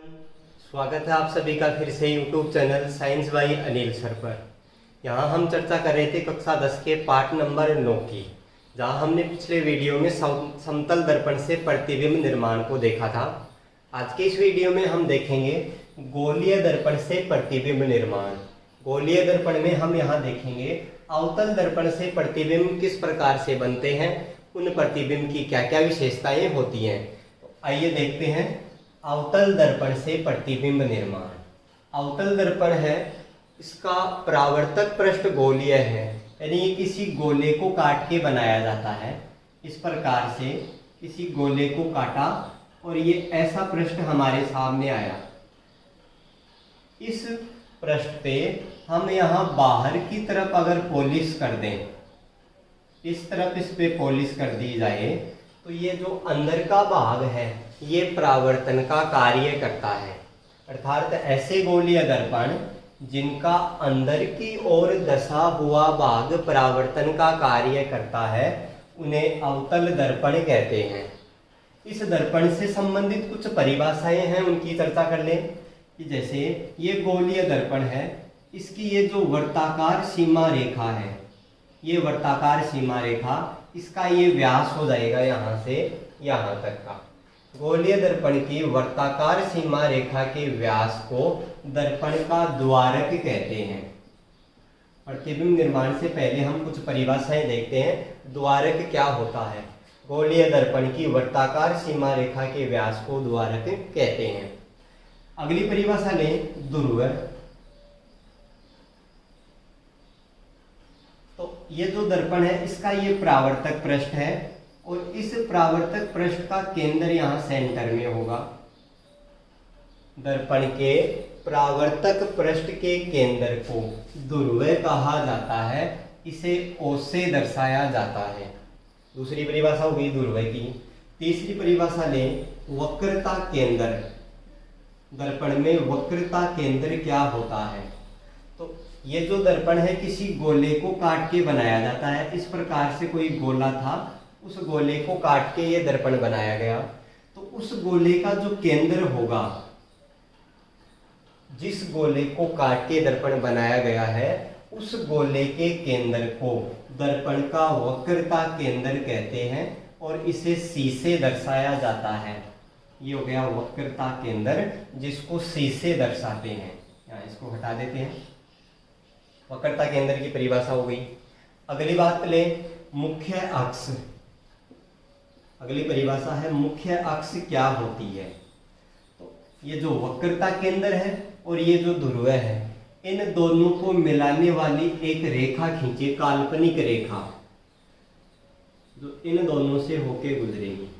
स्वागत है आप सभी का फिर से YouTube channel science by Anil sir पर। यहाँ हम चर्चा कर रहे थे कक्षा 10 के पाठ नंबर 9 की, जहाँ हमने पिछले वीडियो में समतल दर्पण से प्रतिबिंब निर्माण को देखा था। आज के इस वीडियो में हम देखेंगे गोलीय दर्पण से प्रतिबिंब निर्माण। गोलीय दर्पण में हम यहाँ देखेंगे अवतल दर्पण से प्रतिबिंब किस प्रकार से बनते हैं, उन प्रतिबिंब की क्या क्या विशेषताएं होती हैं। तो आइए देखते हैं अवतल दर्पण से प्रतिबिंब निर्माण। अवतल दर्पण है, इसका परावर्तक पृष्ठ गोलीय है, यानी ये किसी गोले को काट के बनाया जाता है। इस प्रकार से किसी गोले को काटा और ये ऐसा पृष्ठ हमारे सामने आया। इस पृष्ठ पे हम यहाँ बाहर की तरफ अगर पॉलिश कर दें, इस तरफ इस पे पॉलिश कर दी जाए, तो ये जो अंदर का भाग है ये परावर्तन का कार्य करता है। अर्थात ऐसे गोलीय दर्पण जिनका अंदर की ओर धंसा हुआ भाग परावर्तन का कार्य करता है, उन्हें अवतल दर्पण कहते हैं। इस दर्पण से संबंधित कुछ परिभाषाएं हैं, उनकी चर्चा कर लें। कि जैसे ये गोलीय दर्पण है, इसकी ये जो वर्ताकार सीमा रेखा है, ये वर्ताकार सीमा रेखा, इसका ये व्यास हो जाएगा यहाँ से यहाँ तक का। गोलीय दर्पण की वर्ताकार सीमा रेखा के व्यास को दर्पण का द्वारक कहते हैं। प्रतिबिंब निर्माण से पहले हम कुछ परिभाषाएं देखते हैं। द्वारक क्या होता है? गोलीय दर्पण की वर्ताकार सीमा रेखा के व्यास को द्वारक कहते हैं। अगली परिभाषा लें, ध्रुव। तो ये जो दर्पण है, इसका ये परावर्तक पृष्ठ है और इस परावर्तक पृष्ठ का केंद्र यहाँ सेंटर में होगा। दर्पण के परावर्तक पृष्ठ के केंद्र को ध्रुव कहा जाता है, इसे O से दर्शाया जाता है। दूसरी परिभाषा हो गई ध्रुव की। तीसरी परिभाषा लें, वक्रता केंद्र। दर्पण में वक्रता केंद्र क्या होता है? तो ये जो दर्पण है, किसी गोले को काट के बनाया जाता है। इस प्रकार से कोई गोला था, उस गोले को काट के ये दर्पण बनाया गया। तो उस गोले का जो केंद्र होगा, जिस गोले को काट के दर्पण बनाया गया है, उस गोले के केंद्र को दर्पण का वक्रता केंद्र कहते हैं और इसे C से दर्शाया जाता है। ये हो गया वक्रता केंद्र, जिसको C से दर्शाते हैं। यहाँ इसको हटा देते हैं। वक्रता केंद्र की परिभाषा हो गई। अगली बात ले, मुख्य अक्ष। अगली परिभाषा है मुख्य अक्ष क्या होती है? तो ये जो वक्रता केंद्र है और ये जो ध्रुव है, इन दोनों को मिलाने वाली एक रेखा खींचे, काल्पनिक रेखा, जो इन दोनों से होके गुजरेगी।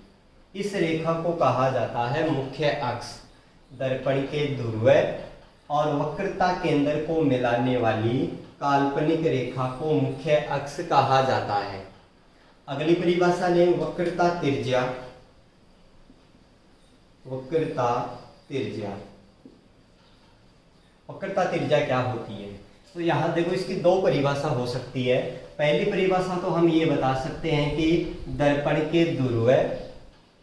इस रेखा को कहा जाता है मुख्य अक्ष। दर्पण के ध्रुव और वक्रता केंद्र को मिलाने वाली काल्पनिक रेखा को मुख्य अक्ष कहा जाता है। अगली परिभाषा लें, वक्रता त्रिज्या। वक्रता त्रिज्या। वक्रता त्रिज्या क्या होती है? तो यहाँ देखो, इसकी दो परिभाषा हो सकती है। पहली परिभाषा तो हम ये बता सकते हैं कि दर्पण के ध्रुव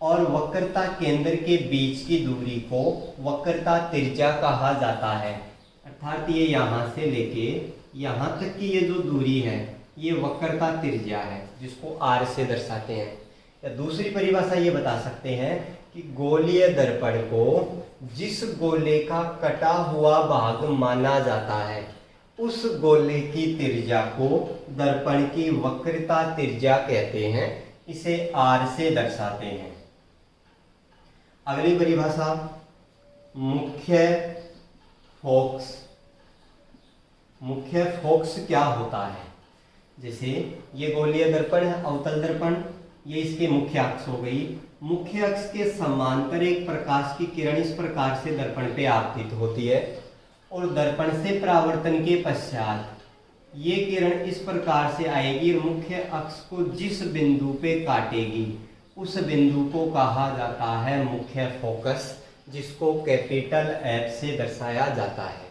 और वक्रता केंद्र के बीच की दूरी को वक्रता त्रिज्या कहा जाता है। अर्थात ये यहाँ से लेके यहाँ तक की ये जो दूरी है, ये वक्रता त्रिज्या है, जिसको R से दर्शाते हैं। या दूसरी परिभाषा ये बता सकते हैं कि गोलीय दर्पण को जिस गोले का कटा हुआ भाग माना जाता है, उस गोले की त्रिज्या को दर्पण की वक्रता त्रिज्या कहते हैं। इसे R से दर्शाते हैं। अगली परिभाषा, मुख्य फोकस। मुख्य फोकस क्या होता है? जैसे ये गोलीय दर्पण है, अवतल दर्पण, ये इसके मुख्य अक्ष हो गई। मुख्य अक्ष के समांतर एक प्रकाश की किरण इस प्रकार से दर्पण पे आपतित होती है और दर्पण से परावर्तन के पश्चात ये किरण इस प्रकार से आएगी और मुख्य अक्ष को जिस बिंदु पे काटेगी, उस बिंदु को कहा जाता है मुख्य फोकस, जिसको कैपिटल F से दर्शाया जाता है।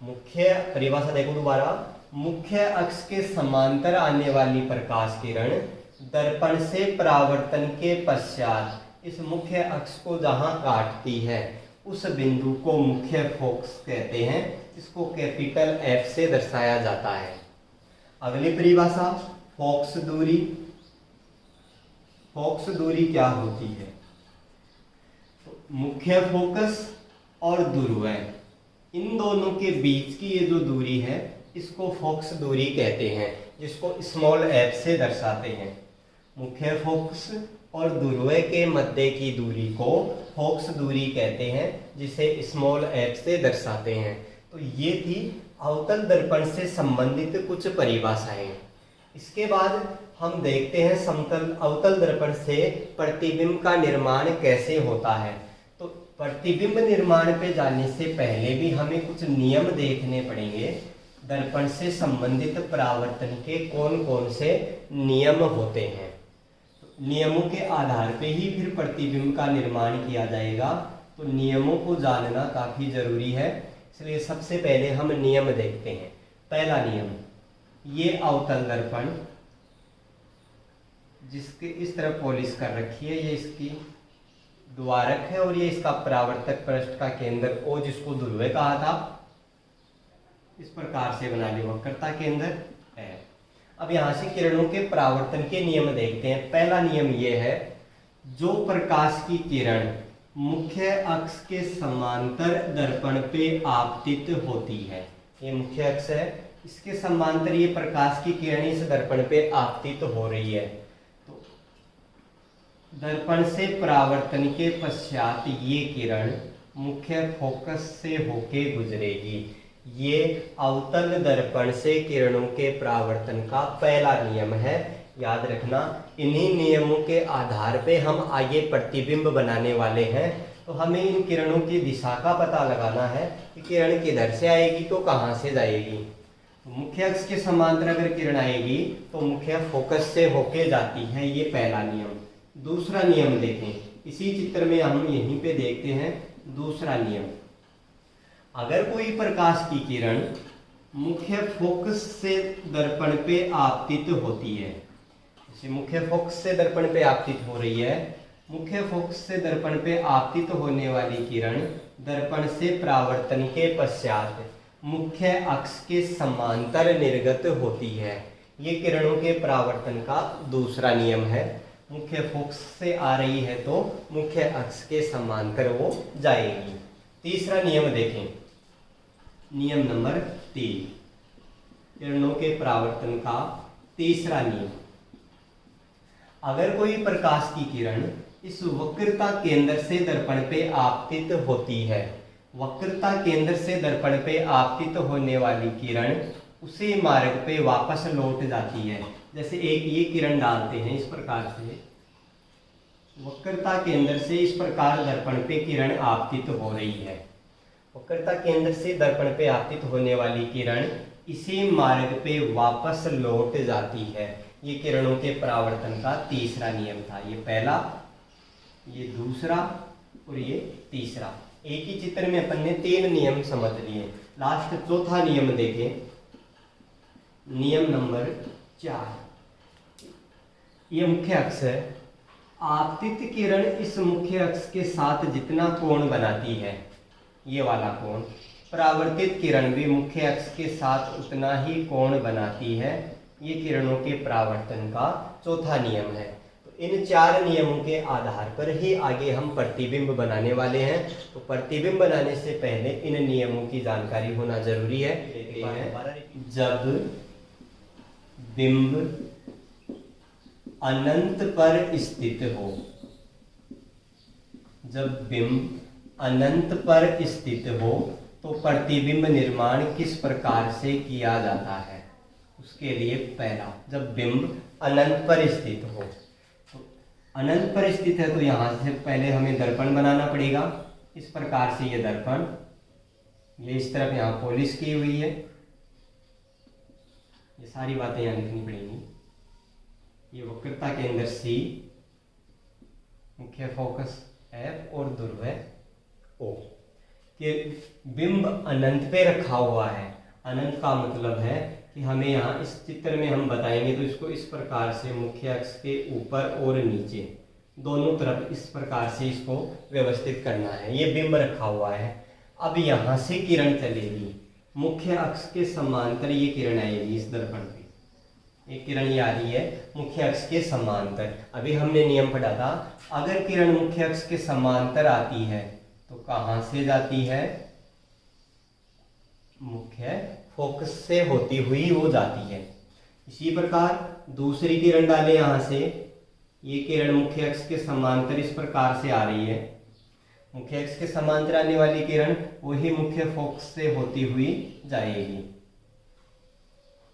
मुख्य परिभाषा देखो दोबारा, मुख्य अक्ष के समांतर आने वाली प्रकाश किरण दर्पण से परावर्तन के पश्चात इस मुख्य अक्ष को जहां काटती है, उस बिंदु को मुख्य फोकस कहते हैं। इसको कैपिटल F से दर्शाया जाता है। अगली परिभाषा फोकस दूरी। फोकस दूरी क्या होती है? तो मुख्य फोकस और ध्रुवय, इन दोनों के बीच की ये जो दूरी है इसको फोकस दूरी कहते हैं, जिसको स्मॉल f से दर्शाते हैं। मुख्य फोकस और ध्रुवय के मध्य की दूरी को फोकस दूरी कहते हैं, जिसे स्मॉल f से दर्शाते हैं। तो ये थी अवतल दर्पण से संबंधित कुछ परिभाषाएं। इसके बाद हम देखते हैं समतल अवतल दर्पण से प्रतिबिंब का निर्माण कैसे होता है। तो प्रतिबिंब निर्माण पे जाने से पहले भी हमें कुछ नियम देखने पड़ेंगे। दर्पण से संबंधित परावर्तन के कौन कौन से नियम होते हैं, नियमों के आधार पे ही फिर प्रतिबिंब का निर्माण किया जाएगा। तो नियमों को जानना काफी जरूरी है, इसलिए सबसे पहले हम नियम देखते हैं। पहला नियम, ये अवतल दर्पण जिसके इस तरह पॉलिश कर रखी है, ये इसकी द्वारक है और ये इसका परावर्तक पृष्ठ का केंद्र O, जिसको ध्रुवय कहा था, इस प्रकार से बना लिया वक्रता केंद्र है। अब यहाँ से किरणों के परावर्तन के नियम देखते हैं। पहला नियम ये है, जो प्रकाश की किरण मुख्य अक्ष के समांतर दर्पण पे आपतित होती है, ये मुख्य अक्ष है, इसके समांतर ये प्रकाश की किरण इस दर्पण पे आपतित हो रही है, तो दर्पण से परावर्तन के पश्चात ये किरण मुख्य फोकस से होके गुजरेगी। ये अवतल दर्पण से किरणों के परावर्तन का पहला नियम है, याद रखना। इन्हीं नियमों के आधार पे हम आगे प्रतिबिंब बनाने वाले हैं। तो हमें इन किरणों की दिशा का पता लगाना है कि किरण किधर से आएगी तो कहाँ से जाएगी। मुख्य अक्ष के समांतर अगर किरण आएगी तो मुख्य फोकस से होके जाती है, ये पहला नियम। दूसरा नियम देखें, इसी चित्र में हम यहीं पे देखते हैं। दूसरा नियम, अगर कोई प्रकाश की किरण मुख्य फोकस से दर्पण पे आपतित होती है, जैसे मुख्य फोकस से दर्पण पे आपतित हो रही है, मुख्य फोकस से दर्पण पे आपतित होने वाली किरण दर्पण से परावर्तन के पश्चात मुख्य अक्ष के समांतर निर्गत होती है। ये किरणों के परावर्तन का दूसरा नियम है। मुख्य फोकस से आ रही है तो मुख्य अक्ष के समांतर वो जाएगी। तीसरा नियम देखें, नियम नंबर 3, किरणों के परावर्तन का तीसरा नियम। अगर कोई प्रकाश की किरण इस वक्रता केंद्र से दर्पण पे आपतित होती है, वक्रता केंद्र से दर्पण पे आपतित होने वाली किरण उसी मार्ग पे वापस लौट जाती है। जैसे एक ये किरण डालते हैं इस प्रकार से, वक्रता केंद्र से इस प्रकार दर्पण पे किरण आपतित हो रही है, वक्रता केंद्र से दर्पण पे आपतित होने वाली किरण इसी मार्ग पे वापस लौट जाती है। ये किरणों के परावर्तन का तीसरा नियम था। ये पहला, ये दूसरा और ये तीसरा। एक ही चित्र में अपन ने 3 नियम समझ लिए। लास्ट चौथा नियम देखें, नियम नंबर 4। ये मुख्य अक्ष है। आपतित किरण इस मुख्य अक्ष के साथ जितना कोण बनाती है, ये वाला कोण, परावर्तित किरण भी मुख्य अक्ष के साथ उतना ही कोण बनाती है। ये किरणों के परावर्तन का चौथा नियम है। तो इन 4 नियमों के आधार पर ही आगे हम प्रतिबिंब बनाने वाले हैं। तो प्रतिबिंब बनाने से पहले इन नियमों की जानकारी होना जरूरी है। जब बिंब अनंत पर स्थित हो, जब बिंब अनंत पर स्थित हो तो प्रतिबिंब निर्माण किस प्रकार से किया जाता है, उसके लिए पहला, जब बिंब अनंत पर स्थित हो। तो अनंत पर स्थित है तो यहां से पहले हमें दर्पण बनाना पड़ेगा। इस प्रकार से ये दर्पण, ये इस तरफ यहाँ पॉलिश की हुई है। ये सारी बातें यहाँ लिखनी पड़ेंगी। ये वक्रता केंद्र C, मुख्य फोकस F और ध्रुवय O। कि बिंब अनंत पे रखा हुआ है। अनंत का मतलब है कि हमें यहाँ इस चित्र में हम बताएंगे तो इसको इस प्रकार से मुख्य अक्ष के ऊपर और नीचे दोनों तरफ इस प्रकार से इसको व्यवस्थित करना है। ये बिंब रखा हुआ है। अब यहाँ से किरण चलेगी, मुख्य अक्ष के समांतर ये किरण आएगी इस दर्पण पे। एक किरण ये आ रही है मुख्य अक्ष के समांतर। अभी हमने नियम पढ़ा था, अगर किरण मुख्य अक्ष के समांतर आती है तो कहाँ से जाती है? मुख्य फोकस से होती हुई वो जाती है। इसी प्रकार दूसरी किरण डालें यहाँ से, ये किरण मुख्य अक्ष के समांतर इस प्रकार से आ रही है। मुख्य अक्ष के समांतर आने वाली किरण वही मुख्य फोकस से होती हुई जाएगी।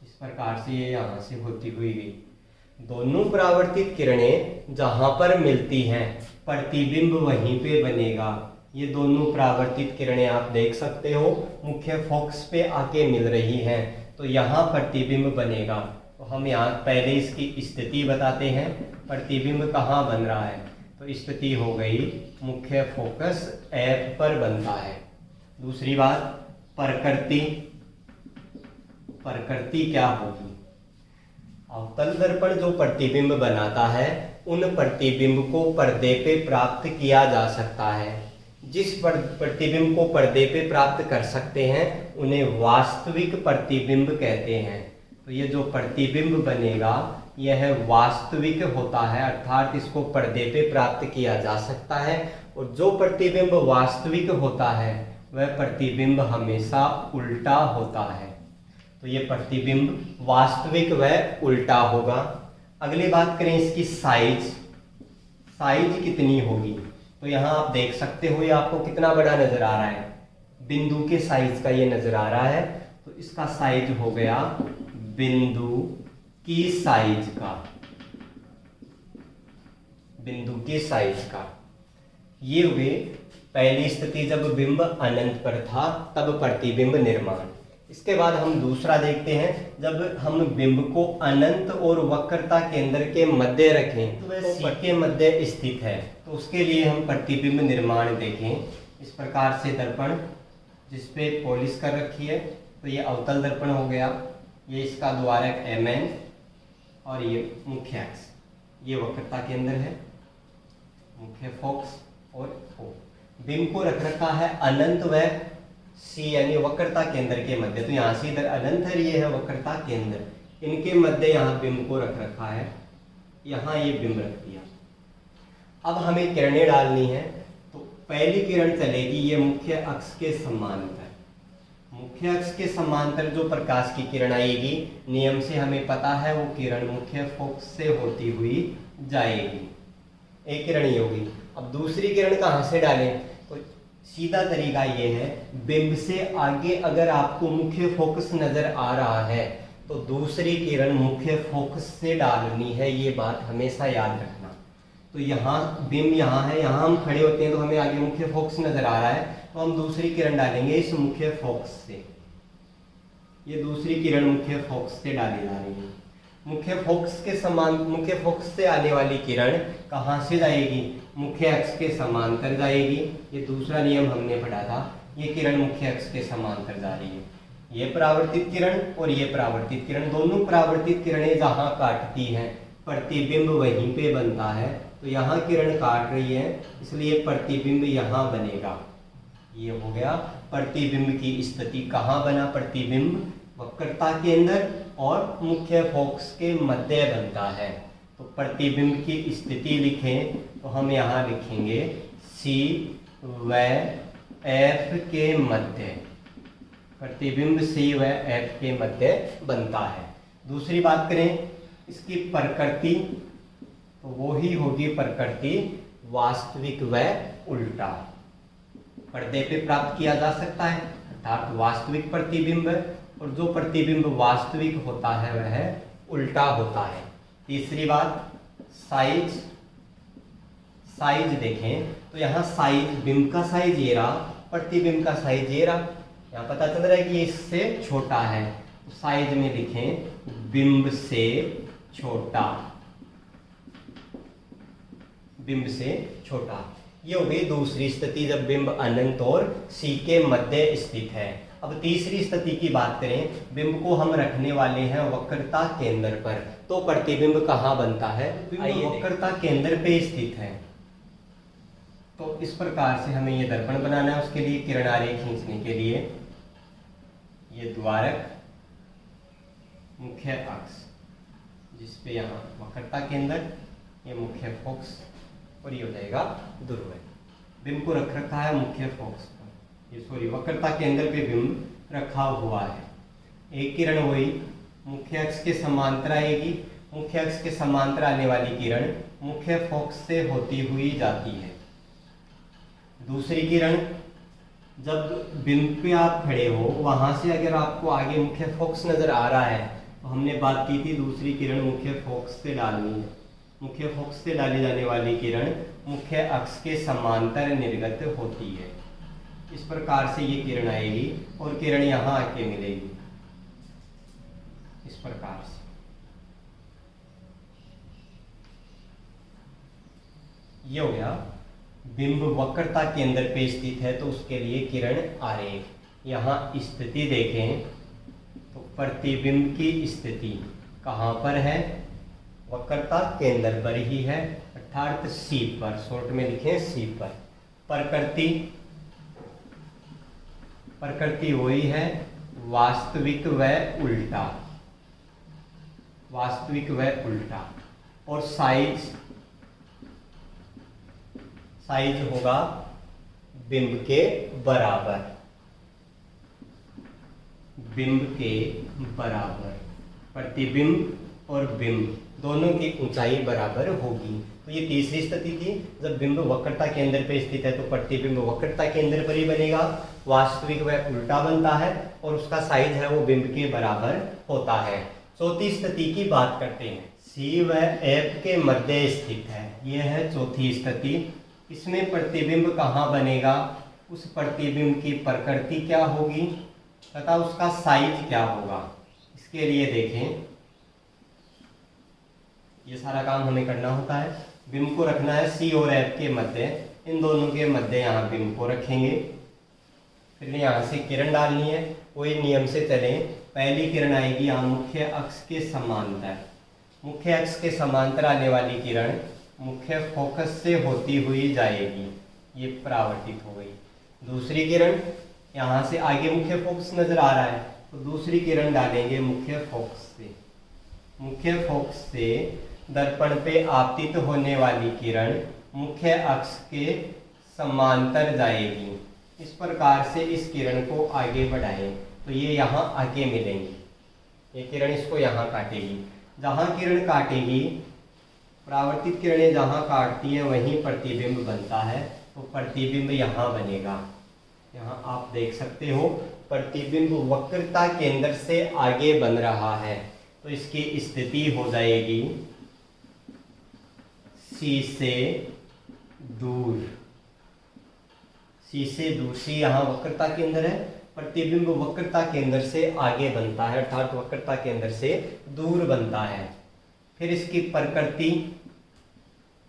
इस प्रकार से ये यहाँ से होती हुई गई। दोनों परावर्तित किरणें जहां पर मिलती हैं प्रतिबिंब वहीं पे बनेगा। ये दोनों परावर्तित किरणें आप देख सकते हो मुख्य फोकस पे आके मिल रही हैं, तो यहाँ प्रतिबिंब बनेगा। तो हम यहाँ पहले इसकी स्थिति बताते हैं, प्रतिबिंब कहाँ बन रहा है। तो स्थिति हो गई मुख्य फोकस F पर बनता है। दूसरी बात प्रकृति। प्रकृति क्या होगी? अवतल दर्पण जो प्रतिबिंब बनाता है उन प्रतिबिंब को पर्दे पे प्राप्त किया जा सकता है। जिस प्रतिबिंब को पर्दे पे प्राप्त कर सकते हैं उन्हें वास्तविक प्रतिबिंब कहते हैं। तो ये जो प्रतिबिंब बनेगा यह वास्तविक होता है, अर्थात इसको पर्दे पे प्राप्त किया जा सकता है। और जो प्रतिबिंब वास्तविक होता है वह प्रतिबिंब हमेशा उल्टा होता है। तो ये प्रतिबिंब वास्तविक व उल्टा होगा। अगली बात करें इसकी साइज। साइज कितनी होगी? तो यहाँ आप देख सकते हो ये आपको कितना बड़ा नजर आ रहा है, बिंदु के साइज का ये नजर आ रहा है। तो इसका साइज हो गया बिंदु की साइज का, बिंदु के साइज का। ये हुए पहली स्थिति जब बिंब अनंत पर था तब प्रतिबिंब निर्माण। इसके बाद हम दूसरा देखते हैं, जब हम बिंब को अनंत और वक्रता केंद्र के मध्य रखें तो वह सी के मध्य स्थित है, तो उसके लिए हम प्रतिबिंब निर्माण देखें। इस प्रकार से दर्पण जिसपे पॉलिश कर रखी है, तो ये अवतल दर्पण हो गया। ये इसका द्वारक Mn और ये मुख्य अक्ष, ये वक्रता केंद्र है, मुख्य फोकस और O। बिंब को रख रखा है अनंत व सी यानी वक्रता केंद्र के मध्य। तो यहाँ से इधर अनंत है, ये है वक्रता केंद्र, इनके मध्य यहाँ बिंब को रख रखा है। यहाँ ये बिंब रख दिया। अब हमें किरणें डालनी है, तो पहली किरण चलेगी ये मुख्य अक्ष के समांतर। मुख्य अक्ष के समांतर जो प्रकाश की किरण आएगी, नियम से हमें पता है वो किरण मुख्य फोकस से होती हुई जाएगी। एक किरण ये होगी। अब दूसरी किरण कहाँ से डालें? तो सीधा तरीका ये है, बिंब से आगे अगर आपको मुख्य फोकस नजर आ रहा है तो दूसरी किरण मुख्य फोकस से डालनी है। ये बात हमेशा याद रखना। तो यहाँ बिंब यहाँ है, यहाँ हम खड़े होते हैं तो हमें आगे मुख्य फोकस नजर आ रहा है, तो हम दूसरी किरण डालेंगे इस मुख्य फोकस से। ये दूसरी किरण मुख्य फोकस से डाली जा रही है। मुख्य फोकस से आने वाली किरण कहाँ से जाएगी? मुख्य अक्ष के समांतर जाएगी। ये दूसरा नियम हमने पढ़ा था, ये किरण मुख्य अक्ष के समांतर जा रही है। ये परावर्तित किरण और ये परावर्तित किरण, दोनों परावर्तित किरणें जहाँ काटती हैं प्रतिबिंब वहीं पे बनता है। तो यहाँ किरण काट रही है इसलिए प्रतिबिंब यहाँ बनेगा। ये हो गया प्रतिबिंब की स्थिति। कहाँ बना प्रतिबिंब? वक्रता के अंदर और मुख्य फोकस के मध्य बनता है। तो प्रतिबिंब की स्थिति लिखें तो हम यहाँ लिखेंगे C व F के मध्य। प्रतिबिंब C व F के मध्य बनता है। दूसरी बात करें इसकी प्रकृति, तो वो ही होगी प्रकृति वास्तविक व उल्टा। पर्दे पे प्राप्त किया जा सकता है अर्थात वास्तविक प्रतिबिंब, और जो प्रतिबिंब वास्तविक होता है वह उल्टा होता है। तीसरी बात साइज। साइज देखें तो यहाँ साइज, बिंब का साइज ये रहा, प्रतिबिंब का साइज ये रहा। यहाँ पता चल रहा है कि ये इससे छोटा है, तो साइज में लिखें बिंब से छोटा, बिंब से छोटा। ये हो गई दूसरी स्थिति जब बिंब अनंत और सी के मध्य स्थित है। अब तीसरी स्थिति की बात करें, बिंब को हम रखने वाले हैं वक्रता केंद्र पर, तो प्रतिबिंब कहाँ बनता है? बिंब वक्रता केंद्र पे स्थित है। तो इस प्रकार से हमें ये दर्पण बनाना है। उसके लिए किरण आरेख खींचने के लिए ये द्वारक, मुख्य अक्ष, जिसपे यहाँ वक्रता केंद्र, ये मुख्य फोकस और ये हो जाएगा ध्रुव। बिंब को रख रखा है मुख्य फोकस पर, ये सॉरी वक्रता केंद्र पे बिंब रखा हुआ है। एक किरण हुई मुख्य अक्ष के समांतर आएगी, मुख्य अक्ष के समांतर आने वाली किरण मुख्य फोकस से होती हुई जाती है। दूसरी किरण, जब बिंब पे आप खड़े हो वहां से अगर आपको आगे मुख्य फोकस नजर आ रहा है तो हमने बात की थी दूसरी किरण मुख्य फोकस से डालनी है। मुख्य फोकस से डाली जाने वाली किरण मुख्य अक्ष के समांतर निर्गत होती है। इस प्रकार से ये किरण आएगी और किरण यहाँ आके मिलेगी इस प्रकार से। ये हो गया बिंब वक्रता केंद्र पे स्थित है, तो उसके लिए किरण आरेख। यहाँ स्थिति देखें तो प्रतिबिंब की स्थिति कहाँ पर है? वक्रता केंद्र पर ही है, अर्थात सी पर, शॉर्ट में लिखें सी पर। प्रकृति वही है वास्तविक व उल्टा, वास्तविक व उल्टा। और साइज होगा बिंब के बराबर, बिंब के बराबर। प्रतिबिंब और बिंब दोनों की ऊंचाई बराबर होगी। तो ये तीसरी स्थिति थी, जब बिंब वक्रता केंद्र पे स्थित है तो प्रतिबिंब वक्रता केंद्र पर ही बनेगा, वास्तविक व उल्टा बनता है और उसका साइज है वो बिंब के बराबर होता है। चौथी स्थिति की बात करते हैं। सी व एफ के मध्य स्थित है, यह है चौथी स्थिति। इसमें प्रतिबिंब कहाँ बनेगा? उस प्रतिबिंब की प्रकृति क्या होगी तथा उसका साइज क्या होगा? इसके लिए देखें, ये सारा काम हमें करना होता है। बिंब को रखना है सी और एफ के मध्य, इन दोनों के मध्य यहाँ बिंब को रखेंगे। फिर यहाँ से किरण डालनी है, वही नियम से चलें। पहली किरण आएगी यहाँ मुख्य अक्ष के समांतर, मुख्य अक्ष के समांतर आने वाली किरण मुख्य फोकस से होती हुई जाएगी, ये परावर्तित हो गई। दूसरी किरण यहाँ से आगे मुख्य फोकस नजर आ रहा है तो दूसरी किरण डालेंगे मुख्य फोकस से। मुख्य फोकस से दर्पण पे आपतित होने वाली किरण मुख्य अक्ष के समांतर जाएगी। इस प्रकार से इस किरण को आगे बढ़ाएं तो ये यहाँ आगे मिलेंगी। ये किरण इसको यहाँ काटेगी, जहाँ किरण काटेगी, परावर्तित किरणें जहाँ काटती है वहीं प्रतिबिंब बनता है, तो प्रतिबिंब यहाँ बनेगा। यहाँ आप देख सकते हो प्रतिबिंब वक्रता केंद्र से आगे बन रहा है, तो इसकी स्थिति हो जाएगी सी से दूर। सी से दूर, सी यहाँ वक्रता केंद्र है, प्रतिबिंब वक्रता केंद्र से आगे बनता है, अर्थात वक्रता केंद्र से दूर बनता है। फिर इसकी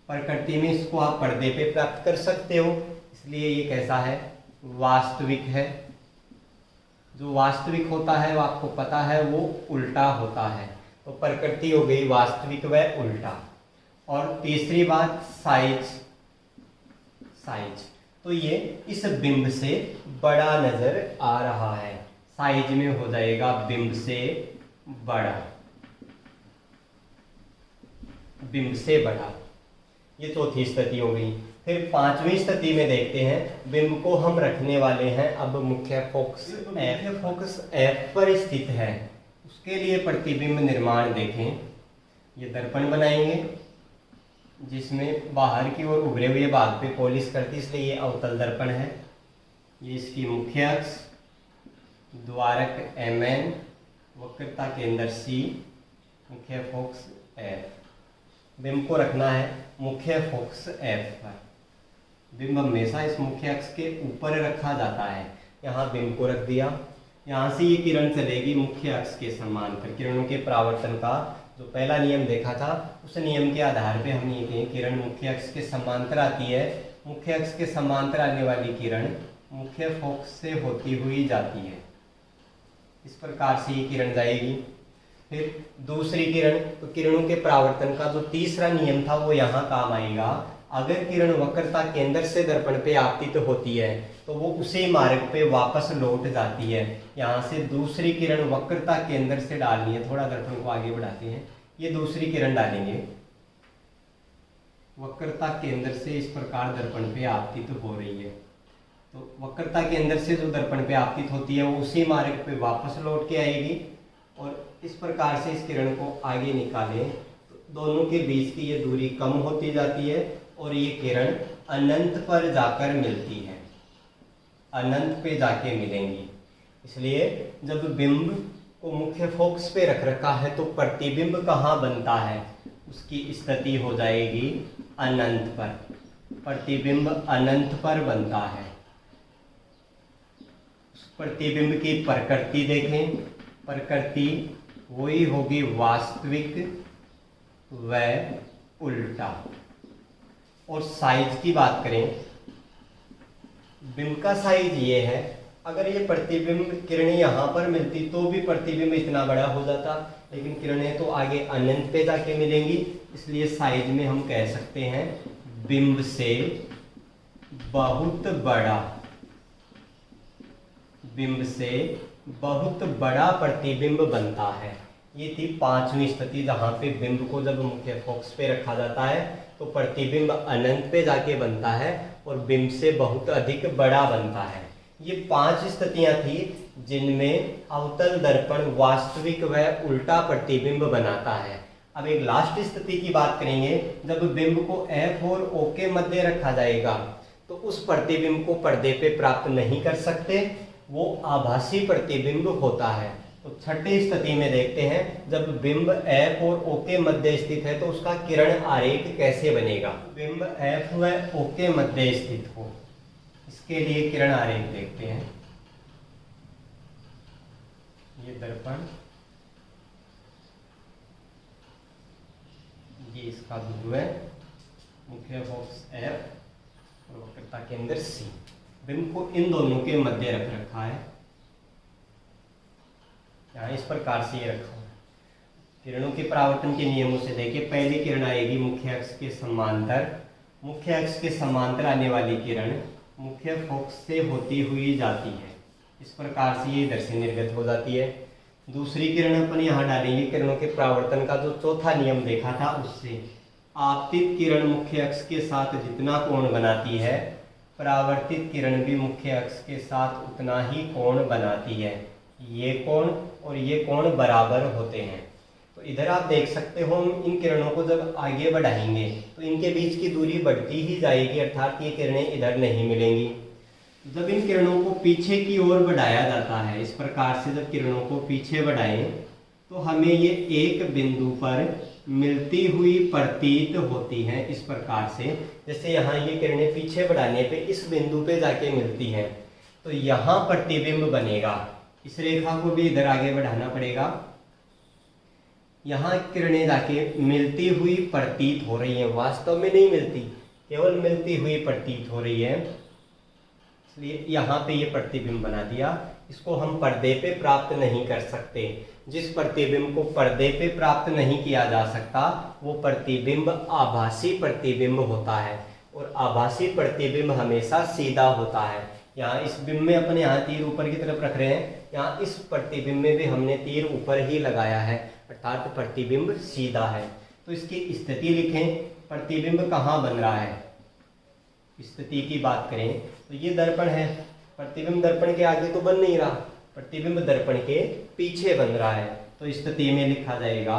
प्रकृति में इसको आप पर्दे पे प्राप्त कर सकते हो, इसलिए ये कैसा है? वास्तविक है। जो वास्तविक होता है वो आपको पता है वो उल्टा होता है, तो प्रकृति हो गई वास्तविक व उल्टा। और तीसरी बात साइज, तो ये इस बिंब से बड़ा नजर आ रहा है, साइज में हो जाएगा बिंब से बड़ा, बिंब से बड़ा। ये चौथी स्थिति हो गई। फिर पांचवी स्थिति में देखते हैं, बिंब को हम रखने वाले हैं अब मुख्य फोकस एफ पर स्थित है। उसके लिए प्रतिबिंब निर्माण देखें। ये दर्पण बनाएंगे जिसमें बाहर की ओर उभरे हुए भाग पे पॉलिश करती, इसलिए ये अवतल दर्पण है। ये इसकी मुख्य अक्ष, द्वारक MN, वक्रता केंद्र C, मुख्य फोकस F। बिंब को रखना है मुख्य फोकस F पर। बिंब हमेशा इस मुख्य अक्ष के ऊपर रखा जाता है। यहाँ बिंब को रख दिया, यहाँ से ये किरण चलेगी मुख्य अक्ष के समांतर। किरणों के परावर्तन का जो पहला नियम देखा था, उस नियम के आधार पे हम ये कहें किरण मुख्य अक्ष के समांतर आती है। मुख्य अक्ष के समांतर आने वाली किरण मुख्य फोकस से होती हुई जाती है। इस प्रकार से ये किरण जाएगी। फिर दूसरी किरण, तो किरणों के परावर्तन का जो तीसरा नियम था वो यहाँ काम आएगा। अगर किरण वक्रता केंद्र से दर्पण पे आपतित होती है तो वो उसी मार्ग पे वापस लौट जाती है। यहाँ से दूसरी किरण वक्रता केंद्र से डालनी है, थोड़ा दर्पण को आगे बढ़ाते हैं, ये दूसरी किरण डालेंगे, वक्रता केंद्र से इस प्रकार दर्पण पे आपतित हो रही है। तो वक्रता केंद्र से जो दर्पण पे आपतित होती है वो उसी मार्ग पे वापस लौट के आएगी और इस प्रकार से इस किरण को आगे निकालें तो दोनों के बीच की ये दूरी कम होती जाती है और ये किरण अनंत पर जाकर मिलती है, अनंत पे जाके मिलेंगी। इसलिए जब बिंब को मुख्य फोकस पे रख रखा है तो प्रतिबिंब कहाँ बनता है, उसकी स्थिति हो जाएगी अनंत पर, प्रतिबिंब अनंत पर बनता है। प्रतिबिंब की प्रकृति देखें, प्रकृति वही होगी वास्तविक व उल्टा। और साइज की बात करें, बिंब का साइज ये है, अगर ये प्रतिबिंब किरणें यहाँ पर मिलती तो भी प्रतिबिंब इतना बड़ा हो जाता, लेकिन किरणें तो आगे अनंत पे जाके मिलेंगी, इसलिए साइज में हम कह सकते हैं बिंब से बहुत बड़ा, बिंब से बहुत बड़ा प्रतिबिंब बनता है। ये थी पांचवी स्थिति जहां पे बिंब को जब मुख्य फोकस पे रखा जाता है तो प्रतिबिंब अनंत पे जाके बनता है और बिंब से बहुत अधिक बड़ा बनता है। ये 5 स्थितियां थी जिनमें अवतल दर्पण वास्तविक व उल्टा प्रतिबिंब बनाता है। अब एक लास्ट स्थिति की बात करेंगे, जब बिंब को F और O के मध्य रखा जाएगा तो उस प्रतिबिंब को पर्दे पे प्राप्त नहीं कर सकते, वो आभासी प्रतिबिंब होता है। तो छठी स्थिति में देखते हैं, जब बिंब F और O के मध्य स्थित है तो उसका किरण आरेख कैसे बनेगा। बिंब F व O के मध्य स्थित हो, इसके लिए किरण आरेख देखते हैं। ये दर्पण, ये इसका बिंदु है, मुख्य फोकस F और वक्रता केंद्र C। बिंब को इन दोनों के मध्य रख रखा है, यहाँ इस प्रकार से ये रखा है। किरणों के परावर्तन के नियमों से देखिए, पहली किरण आएगी मुख्य अक्ष के समांतर, मुख्य अक्ष के समांतर आने वाली किरण मुख्य फोकस से होती हुई जाती है, इस प्रकार से ये इधर से निर्गत हो जाती है। दूसरी किरण अपन यहाँ डालेंगे, किरणों के परावर्तन का जो चौथा नियम देखा था उससे, आपतित किरण मुख्य अक्ष के साथ जितना कोण बनाती है, परावर्तित किरण भी मुख्य अक्ष के साथ उतना ही कोण बनाती है। ये कोण और ये कोण बराबर होते हैं। तो इधर आप देख सकते हो, हम इन किरणों को जब आगे बढ़ाएंगे तो इनके बीच की दूरी बढ़ती ही जाएगी, अर्थात ये किरणें इधर नहीं मिलेंगी। जब इन किरणों को पीछे की ओर बढ़ाया जाता है, इस प्रकार से जब किरणों को पीछे बढ़ाएं तो हमें ये एक बिंदु पर मिलती हुई प्रतीत होती हैं, इस प्रकार से। जैसे यहाँ ये किरणें पीछे बढ़ाने पे इस बिंदु पे जाके मिलती हैं तो यहाँ प्रतिबिंब बनेगा। इस रेखा को भी इधर आगे बढ़ाना पड़ेगा, यहाँ किरणें जाके मिलती हुई प्रतीत हो रही हैं, वास्तव में नहीं मिलती, केवल मिलती हुई प्रतीत हो रही है, इसलिए यहाँ पे ये प्रतिबिंब बना दिया। इसको हम पर्दे पे प्राप्त नहीं कर सकते। जिस प्रतिबिंब को पर्दे पे प्राप्त नहीं किया जा सकता वो प्रतिबिंब आभासी प्रतिबिंब होता है, और आभासी प्रतिबिंब हमेशा सीधा होता है। यहाँ इस बिंब में अपन यहाँ तीर ऊपर की तरफ रख रहे हैं, यहाँ इस प्रतिबिंब में भी हमने तीर ऊपर ही लगाया है, अर्थात प्रतिबिंब सीधा है। तो इसकी स्थिति लिखें, प्रतिबिंब कहाँ बन रहा है, स्थिति की बात करें तो ये दर्पण है, प्रतिबिंब दर्पण के आगे तो बन नहीं रहा, प्रतिबिंब दर्पण के पीछे बन रहा है। तो स्थिति में लिखा जाएगा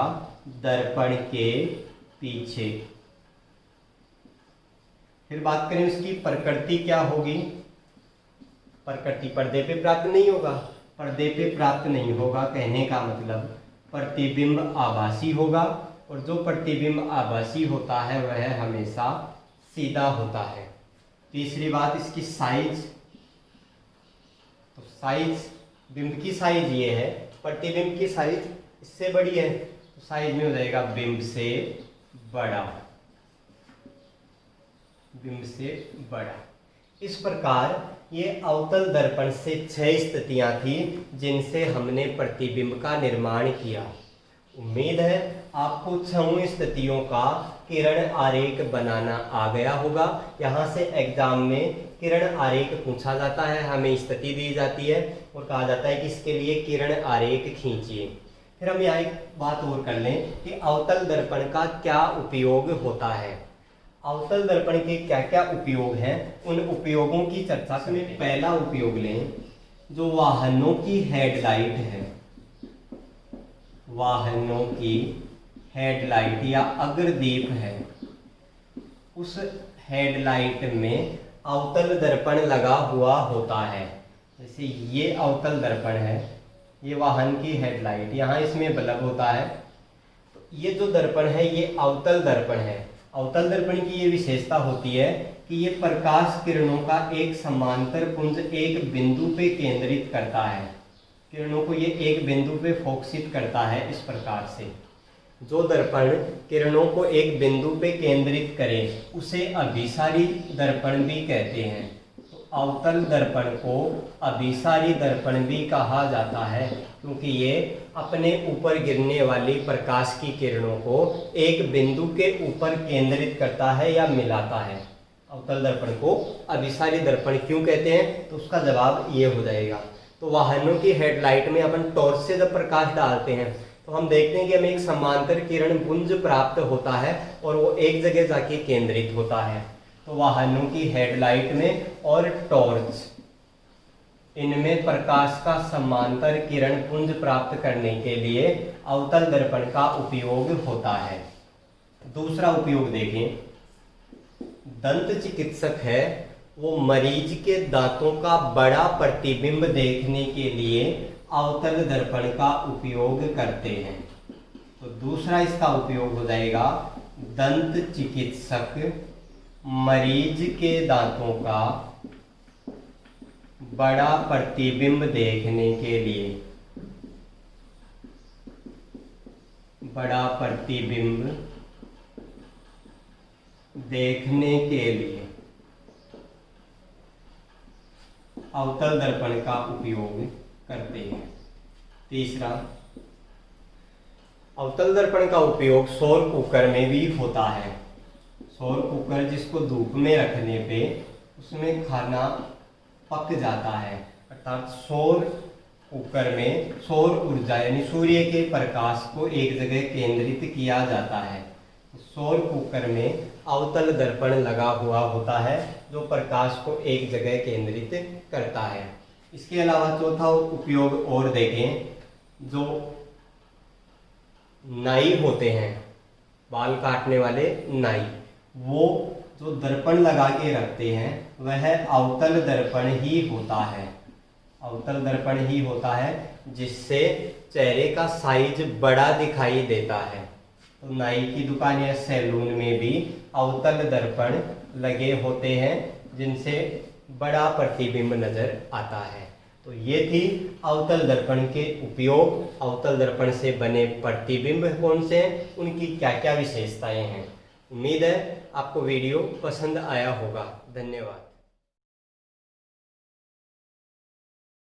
दर्पण के पीछे। फिर बात करें उसकी प्रकृति क्या होगी, प्रकृति पर्दे पे प्राप्त नहीं होगा, पर्दे पे प्राप्त नहीं होगा कहने का मतलब प्रतिबिंब आभासी होगा, और जो प्रतिबिंब आभासी होता है वह हमेशा सीधा होता है। तीसरी बात इसकी साइज, तो साइज, बिंब की साइज ये है, प्रतिबिंब की साइज इससे बड़ी है, तो साइज में हो जाएगा बिंब से बड़ा, बिंब से बड़ा। इस प्रकार ये अवतल दर्पण से 6 स्थितियां थी जिनसे हमने प्रतिबिंब का निर्माण किया। उम्मीद है आपको 6 स्थितियों का किरण आरेख बनाना आ गया होगा। यहाँ से एग्जाम में किरण आरेख पूछा जाता है, हमें स्थिति दी जाती है और कहा जाता है कि इसके लिए किरण आरेख खींचिए। फिर हम यहाँ एक बात और कर लें कि अवतल दर्पण का क्या उपयोग होता है। अवतल दर्पण के क्या क्या उपयोग हैं, उन उपयोगों की चर्चा में पहला उपयोग लें, जो वाहनों की हेडलाइट है। वाहनों की हेडलाइट या अग्रदीप है, उस हेडलाइट में अवतल दर्पण लगा हुआ होता है। जैसे ये अवतल दर्पण है, ये वाहन की हेडलाइट, यहाँ इसमें बल्ब होता है। तो ये जो दर्पण है ये अवतल दर्पण है। अवतल दर्पण की ये विशेषता होती है कि ये प्रकाश किरणों का एक समांतर पुंज एक बिंदु पे केंद्रित करता है। किरणों को ये एक बिंदु पे फोकसित करता है। इस प्रकार से जो दर्पण किरणों को एक बिंदु पे केंद्रित करे उसे अभिसारी दर्पण भी कहते हैं। तो अवतल दर्पण को अभिसारी दर्पण भी कहा जाता है, क्योंकि ये अपने ऊपर गिरने वाली प्रकाश की किरणों को एक बिंदु के ऊपर केंद्रित करता है या मिलाता है। अवतल दर्पण को अभिसारी दर्पण क्यों कहते हैं, तो उसका जवाब ये हो जाएगा। तो वाहनों की हेडलाइट में अपन टॉर्च से जब प्रकाश डालते हैं तो हम देखते हैं कि हमें एक समांतर किरण पुंज प्राप्त होता है और वो एक जगह जाके केंद्रित होता है। तो वाहनों की हेडलाइट में और टॉर्च, इनमें प्रकाश का समांतर किरण पुंज प्राप्त करने के लिए अवतल दर्पण का उपयोग होता है। दूसरा उपयोग देखें, दंत चिकित्सक है वो मरीज के दांतों का बड़ा प्रतिबिंब देखने के लिए अवतल दर्पण का उपयोग करते हैं। तो दूसरा इसका उपयोग हो जाएगा, दंत चिकित्सक मरीज के दांतों का बड़ा प्रतिबिंब देखने के लिए, बड़ा प्रतिबिंब देखने के लिए अवतल दर्पण का उपयोग करते हैं। तीसरा, अवतल दर्पण का उपयोग सौर कुकर में भी होता है। सौर कुकर जिसको धूप में रखने पे उसमें खाना पक जाता है, अर्थात सौर कुकर में सौर ऊर्जा यानी सूर्य के प्रकाश को एक जगह केंद्रित किया जाता है। सौर कुकर में अवतल दर्पण लगा हुआ होता है जो प्रकाश को एक जगह केंद्रित करता है। इसके अलावा चौथा उपयोग और देखें, जो नाई होते हैं, बाल काटने वाले नाई, वो जो दर्पण लगा के रखते हैं वह अवतल दर्पण ही होता है। अवतल दर्पण ही होता है जिससे चेहरे का साइज बड़ा दिखाई देता है। तो नाई की दुकान या सैलून में भी अवतल दर्पण लगे होते हैं जिनसे बड़ा प्रतिबिंब नजर आता है। तो ये थी अवतल दर्पण के उपयोग। अवतल दर्पण से बने प्रतिबिंब कौन से हैं, उनकी क्या क्या विशेषताएं हैं। उम्मीद है आपको वीडियो पसंद आया होगा। धन्यवाद।